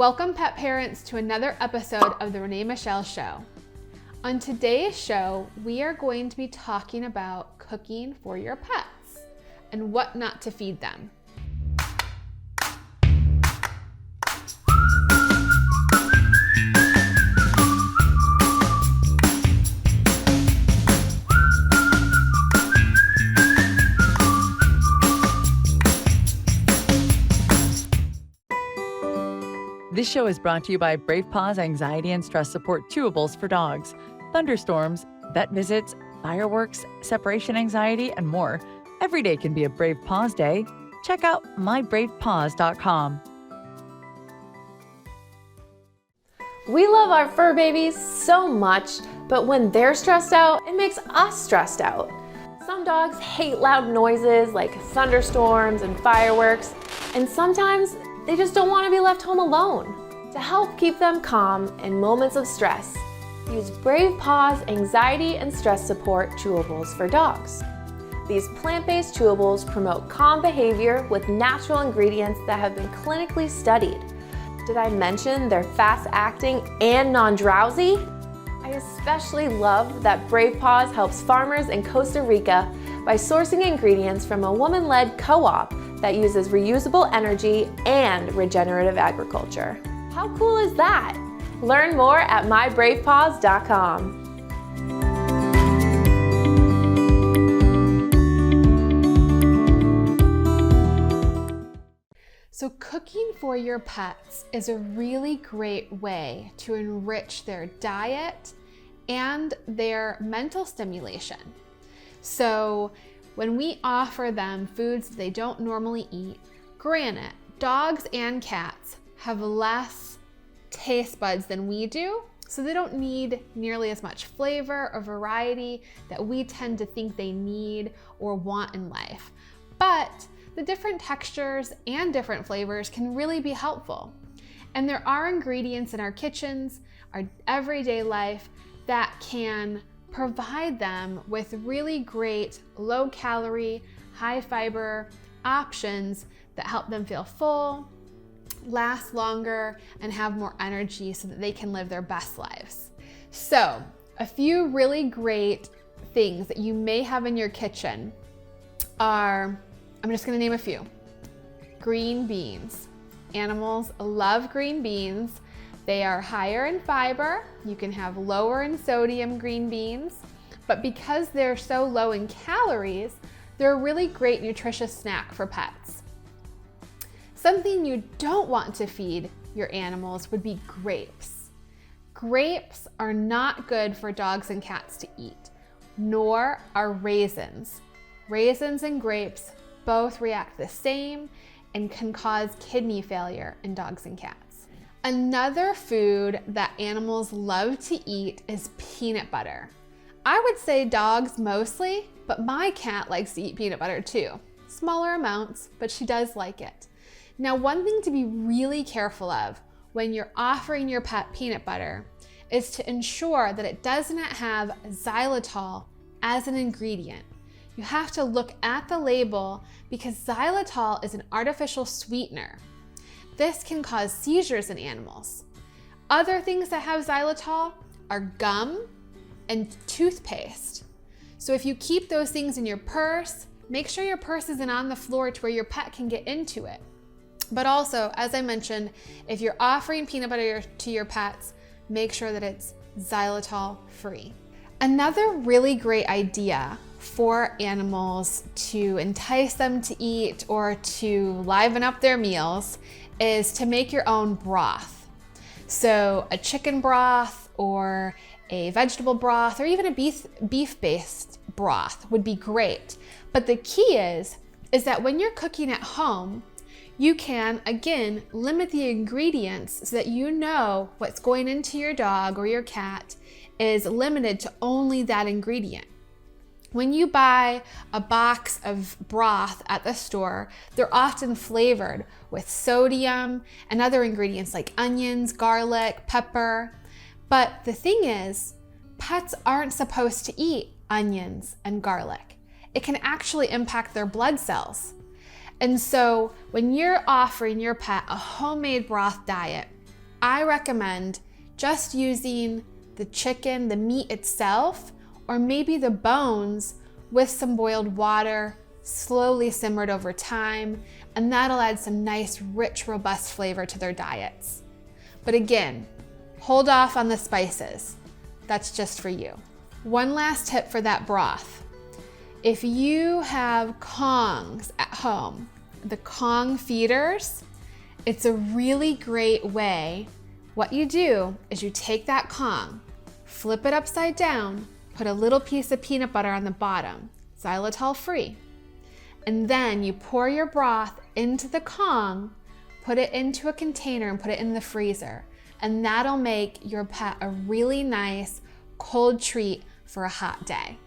Welcome pet parents to another episode of the Renee Machel Show. On today's show, we are going to be talking about cooking for your pets and what not to feed them. This show is brought to you by Brave Paws Anxiety and Stress Support Chewables for Dogs, thunderstorms, vet visits, fireworks, separation anxiety, and more. Every day can be a Brave Paws day. Check out mybravepaws.com. We love our fur babies so much, but when they're stressed out, it makes us stressed out. Some dogs hate loud noises like thunderstorms and fireworks, and sometimes they just don't want to be left home alone. To help keep them calm in moments of stress, use Brave Paws Anxiety and Stress Support Chewables for Dogs. These plant-based chewables promote calm behavior with natural ingredients that have been clinically studied. Did I mention they're fast-acting and non-drowsy? I especially love that Brave Paws helps farmers in Costa Rica by sourcing ingredients from a woman-led co-op that uses reusable energy and regenerative agriculture. How cool is that? Learn more at mybravepaws.com. So cooking for your pets is a really great way to enrich their diet and their mental stimulation. So when we offer them foods that they don't normally eat, granted, dogs and cats have less taste buds than we do, so they don't need nearly as much flavor or variety that we tend to think they need or want in life. But the different textures and different flavors can really be helpful. And there are ingredients in our kitchens, our everyday life, that can provide them with really great low calorie, high fiber options that help them feel full, last longer, and have more energy so that they can live their best lives. So, a few really great things that you may have in your kitchen are, I'm just gonna name a few. Green beans. Animals love green beans. They are higher in fiber. You can have lower in sodium green beans, but because they're so low in calories, they're a really great nutritious snack for pets. Something you don't want to feed your animals would be grapes. Grapes are not good for dogs and cats to eat, nor are raisins. Raisins and grapes both react the same and can cause kidney failure in dogs and cats. Another food that animals love to eat is peanut butter. I would say dogs mostly, but my cat likes to eat peanut butter too. Smaller amounts, but she does like it. Now, one thing to be really careful of when you're offering your pet peanut butter is to ensure that it does not have xylitol as an ingredient. You have to look at the label because xylitol is an artificial sweetener. This can cause seizures in animals. Other things that have xylitol are gum and toothpaste. So if you keep those things in your purse, make sure your purse isn't on the floor to where your pet can get into it. But also, as I mentioned, if you're offering peanut butter to your pets, make sure that it's xylitol free. Another really great idea for animals to entice them to eat or to liven up their meals is to make your own broth. So a chicken broth or a vegetable broth or even a beef-based broth would be great. But the key is that when you're cooking at home, you can, again, limit the ingredients so that you know what's going into your dog or your cat is limited to only that ingredient. When you buy a box of broth at the store, they're often flavored with sodium and other ingredients like onions, garlic, pepper. But the thing is, pets aren't supposed to eat onions and garlic. It can actually impact their blood cells. And so when you're offering your pet a homemade broth diet, I recommend just using the chicken, the meat itself, or maybe the bones with some boiled water, slowly simmered over time, and that'll add some nice, rich, robust flavor to their diets. But again, hold off on the spices. That's just for you. One last tip for that broth. If you have Kongs at home, the Kong feeders, it's a really great way. What you do is you take that Kong, flip it upside down, put a little piece of peanut butter on the bottom, xylitol free, and then you pour your broth into the Kong, put it into a container and put it in the freezer, and that'll make your pet a really nice cold treat for a hot day.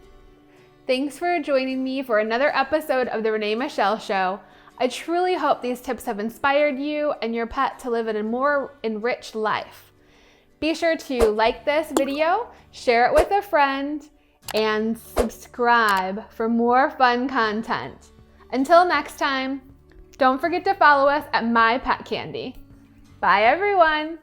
Thanks for joining me for another episode of the Renee Machel Show. I truly hope these tips have inspired you and your pet to live a more enriched life. Be sure to like this video, share it with a friend, and subscribe for more fun content. Until next time, don't forget to follow us at My Pet Candy. Bye everyone.